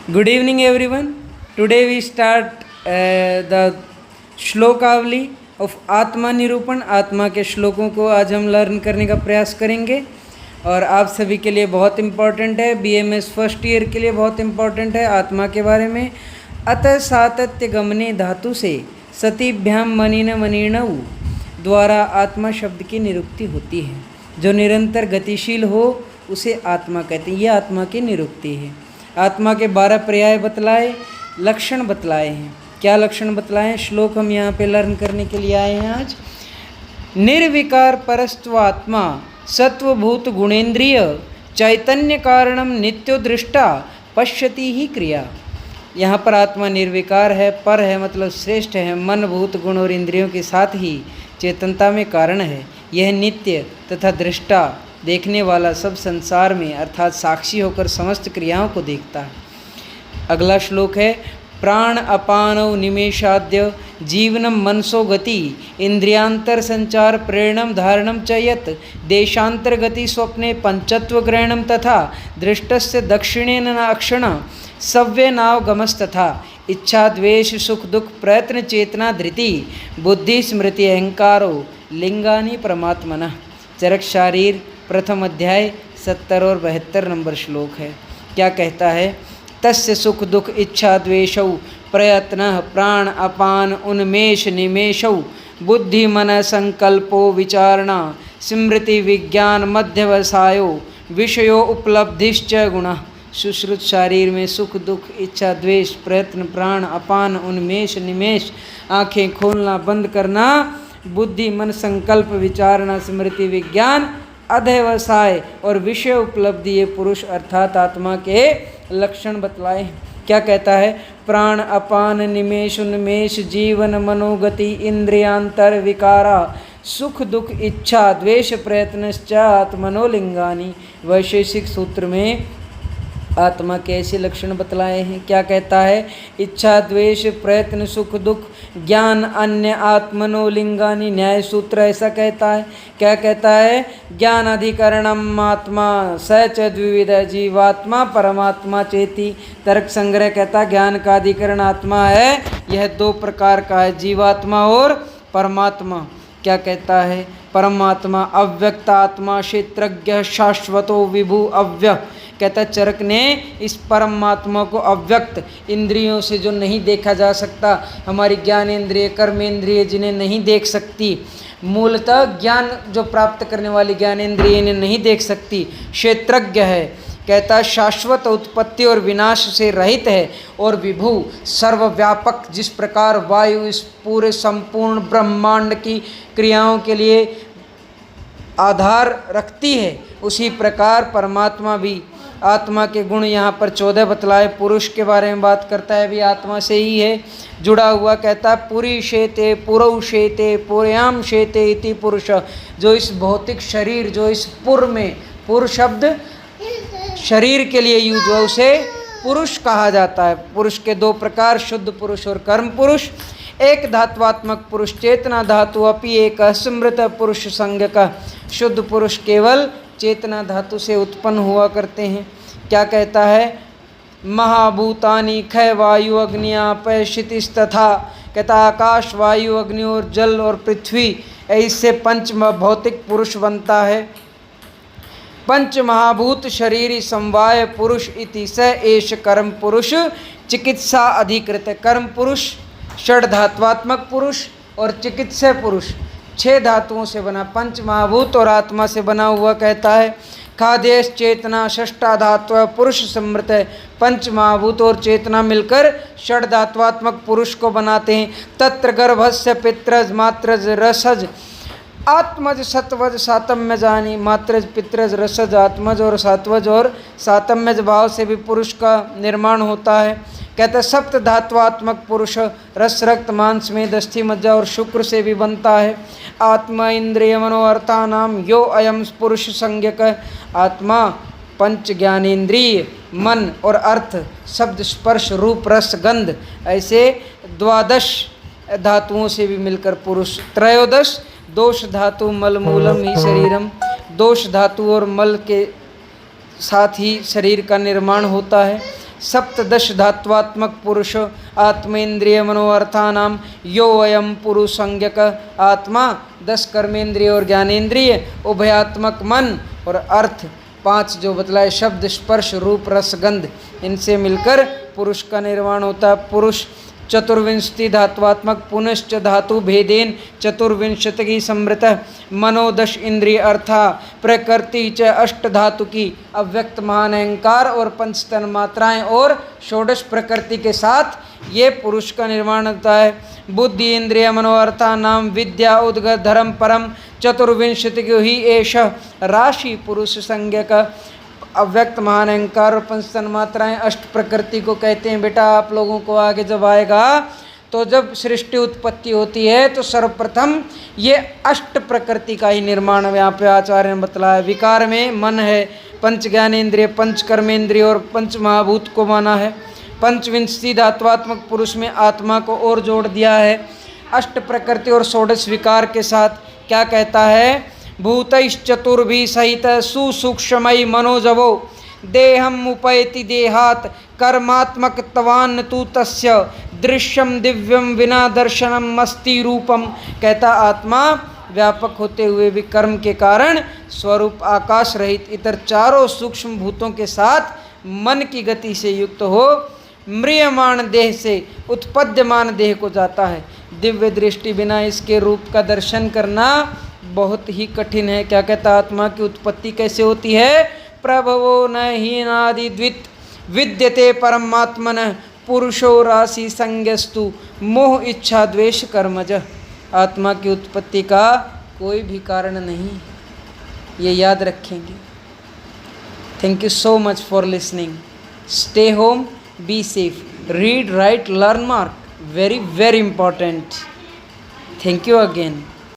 Good evening, everyone. Today we start the shlokavali of Atma Nirupan. आत्मा के श्लोकों को आज हम लर्न करने का प्रयास करेंगे और आप सभी के लिए बहुत इम्पॉर्टेंट है, BMS फर्स्ट ईयर के लिए बहुत इम्पॉर्टेंट है आत्मा के बारे में। अतः सातत्य गमने धातु से सतीभ्याम मनीन मनीणऊ द्वारा आत्मा शब्द की निरुक्ति होती है। जो निरंतर गतिशील हो उसे आत्मा कहते हैं। ये आत्मा की निरुक्ति है। आत्मा के 12 पर्याय बतलाए, लक्षण बतलाए हैं। क्या लक्षण बतलाए हैं? श्लोक हम यहाँ पे लर्न करने के लिए आए हैं आज। निर्विकार परस्त्व आत्मा सत्वभूत गुणेन्द्रिय चैतन्य कारणम नित्यो दृष्टा पश्यति ही क्रिया। यहाँ पर आत्मा निर्विकार है, पर है मतलब श्रेष्ठ है, मन भूत गुण और इंद्रियों के साथ ही चेतनता में कारण है। यह नित्य तथा दृष्टा देखने वाला सब संसार में अर्थात साक्षी होकर समस्त क्रियाओं को देखता है। अगला श्लोक है प्राण अपानौ निमेषाद्य जीवनम मनसो गति इंद्रियांतर संचार प्रेरणम धारणम च यत् देशांतर गति स्वप्ने पंचत्व ग्रहणम तथा दृष्टस्य दक्षिणेन अक्षण सव्य नाव गमस्तथा इच्छा द्वेष सुख दुख प्रयत्न चेतना धृति बुद्धि स्मृति अहंकारो लिंगानि परमात्मनः। चरक शारीर प्रथम अध्याय 70 और 72 नंबर श्लोक है। क्या कहता है? तस्य सुख दुख इच्छा द्वेषौ प्रयत्न प्राण अपान उन्मेष निमेषौ बुद्धि मन संकल्पो विचारणा स्मृति विज्ञान मध्यवसायो विषयो उपलब्धिश्च गुणः। सुश्रुत शारीर में सुख दुख इच्छा द्वेष प्रयत्न प्राण अपान उन्मेष निमेष, आँखें खोलना बंद करना, बुद्धि मन संकल्प विचारणा स्मृति विज्ञान अध्यवसाय और विषय उपलब्धि, ये पुरुष अर्थात आत्मा के लक्षण बतलाए। क्या कहता है? प्राण अपान निमेष उन्मेष जीवन मनोगति इंद्रियांतर विकारा सुख दुख इच्छा द्वेष प्रयत्नश्च आत्मनोलिंगानि। वैशेषिक सूत्र में आत्मा के ऐसे लक्षण बतलाए हैं। क्या कहता है? इच्छा द्वेष प्रयत्न सुख दुख ज्ञान अन्य आत्मनोलिंगानि। न्याय सूत्र ऐसा कहता है। क्या कहता है? ज्ञान अधिकरणम आत्मा स च द्विविध जीवात्मा परमात्मा चेति। तर्क संग्रह कहता है ज्ञान का अधिकरण आत्मा है, यह 2 प्रकार का है, जीवात्मा और परमात्मा। क्या कहता है? परमात्मा अव्यक्त आत्मा क्षेत्रज्ञ शाश्वतो विभु अव्यय। कहता है चरक ने इस परमात्मा को अव्यक्त इंद्रियों से जो नहीं देखा जा सकता, हमारी ज्ञान इंद्रिय कर्म इंद्रिय जिन्हें नहीं देख सकती, मूलतः ज्ञान जो प्राप्त करने वाली ज्ञान इंद्रिय इन्हें नहीं देख सकती, क्षेत्रज्ञ है। कहता है शाश्वत उत्पत्ति और विनाश से रहित है और विभु सर्वव्यापक, जिस प्रकार वायु इस पूरे संपूर्ण ब्रह्मांड की क्रियाओं के लिए आधार रखती है, उसी प्रकार परमात्मा भी। आत्मा के गुण यहाँ पर 14 बतलाए। पुरुष के बारे में बात करता है, भी आत्मा से ही है जुड़ा हुआ। कहता है पुरी शेते पुरौ शेते पुर्याम शेते इति पुरुष। जो इस भौतिक शरीर, जो इस पुर में, पुर शब्द शरीर के लिए यूज हुआ, उसे पुरुष कहा जाता है। पुरुष के 2 प्रकार, शुद्ध पुरुष और कर्म पुरुष। एक धात्वात्मक पुरुष चेतना धातु अपि एक स्मृत पुरुष संज्ञ का। शुद्ध पुरुष केवल चेतना धातु से उत्पन्न हुआ करते हैं। क्या कहता है? महाभूतानि खय वायु अग्नि आपय क्षितिज तथा। कहता आकाश वायु अग्नि और जल और पृथ्वी, ऐसे 5 भौतिक पुरुष बनता है। पंच महाभूत शरीर समवाय पुरुष इति स एष कर्म पुरुष चिकित्सा अधिकृत। कर्म पुरुष षड धात्वात्मक पुरुष और चिकित्सा पुरुष 6 धातुओं से बना, पंच महाभूत और आत्मा से बना हुआ। कहता है खादेश चेतना षष्टा धात्व पुरुष समृत है। पंच महाभूत और चेतना मिलकर षड धात्वात्मक पुरुष को बनाते हैं। तत्र गर्भस्य पित्रज मात्रज रसज आत्मज सत्वज सातम्य जानी। मात्रज पित्रज रसज आत्मज और सात्वज और सातम्यज भाव से भी पुरुष का निर्माण होता है। कहते सप्त धात्वात्मक पुरुष रस रक्त मांस में अस्थि मज्जा और शुक्र से भी बनता है। आत्मा इंद्रिय मनो अर्थानाम यो अयम पुरुष संज्ञक। आत्मा पंच ज्ञानेन्द्रिय मन और अर्थ शब्द स्पर्श रूप रस गंध, ऐसे 12 धातुओं से भी मिलकर पुरुष। त्रयोदश दोष धातु मल मूलम ही शरीरम। दोष धातु और मल के साथ ही शरीर का निर्माण होता है। सप्तदश धात्वात्मक पुरुष आत्मेन्द्रिय मनोअर्थानाम यो अयम पुरुषंज्ञक आत्मा 10 कर्मेंद्रिय और ज्ञानेन्द्रिय उभयात्मक मन और अर्थ 5 जो बतलाए शब्द स्पर्श रूप रस गंध इनसे मिलकर पुरुष का निर्माण होता है। पुरुष चतुर्विंशति धात्वात्मक पुनश्च धातु भेदेन चतुर्विंशति समृत मनोदश इंद्रिय अर्था प्रकृति च अष्ट धातु की अव्यक्त महान अहंकार और पंचतन मात्राएं और षोडश प्रकृति के साथ ये पुरुष का निर्माण होता है। बुद्धि इंद्रिय मनोअर्था नाम विद्या उद्गत धर्म परम चतुर्विंशति ही एष राशि पुरुष संज्ञ का अव्यक्त महान अहंकार और पंचतन मात्राएं अष्ट प्रकृति को कहते हैं। बेटा आप लोगों को आगे जब आएगा तो जब सृष्टि उत्पत्ति होती है तो सर्वप्रथम ये अष्ट प्रकृति का ही निर्माण यहाँ पे आचार्य ने बतलाया। विकार में मन है, पंच ज्ञानेन्द्रिय, पंच कर्मेंद्रिय और पंच महाभूत को माना है। पंचविंशति धात्वात्मक पुरुष में आत्मा को और जोड़ दिया है। अष्ट प्रकृति और षोडश विकार के साथ क्या कहता है, भूतैश्चतुर्भि सहित सुसूक्ष्मयि मनोजवो देहम उपैति देहात कर्मात्मक तवान्न तु तस्य दृश्यम दिव्यम विना दर्शनम मस्ति रूपम। कहता आत्मा व्यापक होते हुए भी कर्म के कारण स्वरूप आकाश रहित इतर चारों सूक्ष्म भूतों के साथ मन की गति से युक्त हो म्रियमाण देह से उत्पद्यमान देह को जाता है। दिव्य दृष्टि बिना इसके रूप का दर्शन करना बहुत ही कठिन है। क्या कहता आत्मा की उत्पत्ति कैसे होती है, प्रभवो न हीनादि द्वित विद्यते परमात्मन पुरुषो राशि संज्ञस्तु मोह इच्छा द्वेष कर्मज। आत्मा की उत्पत्ति का कोई भी कारण नहीं, ये याद रखेंगे। Thank you so much for listening. Stay home, be safe, read, right, learn, mark, very very important. Thank you again.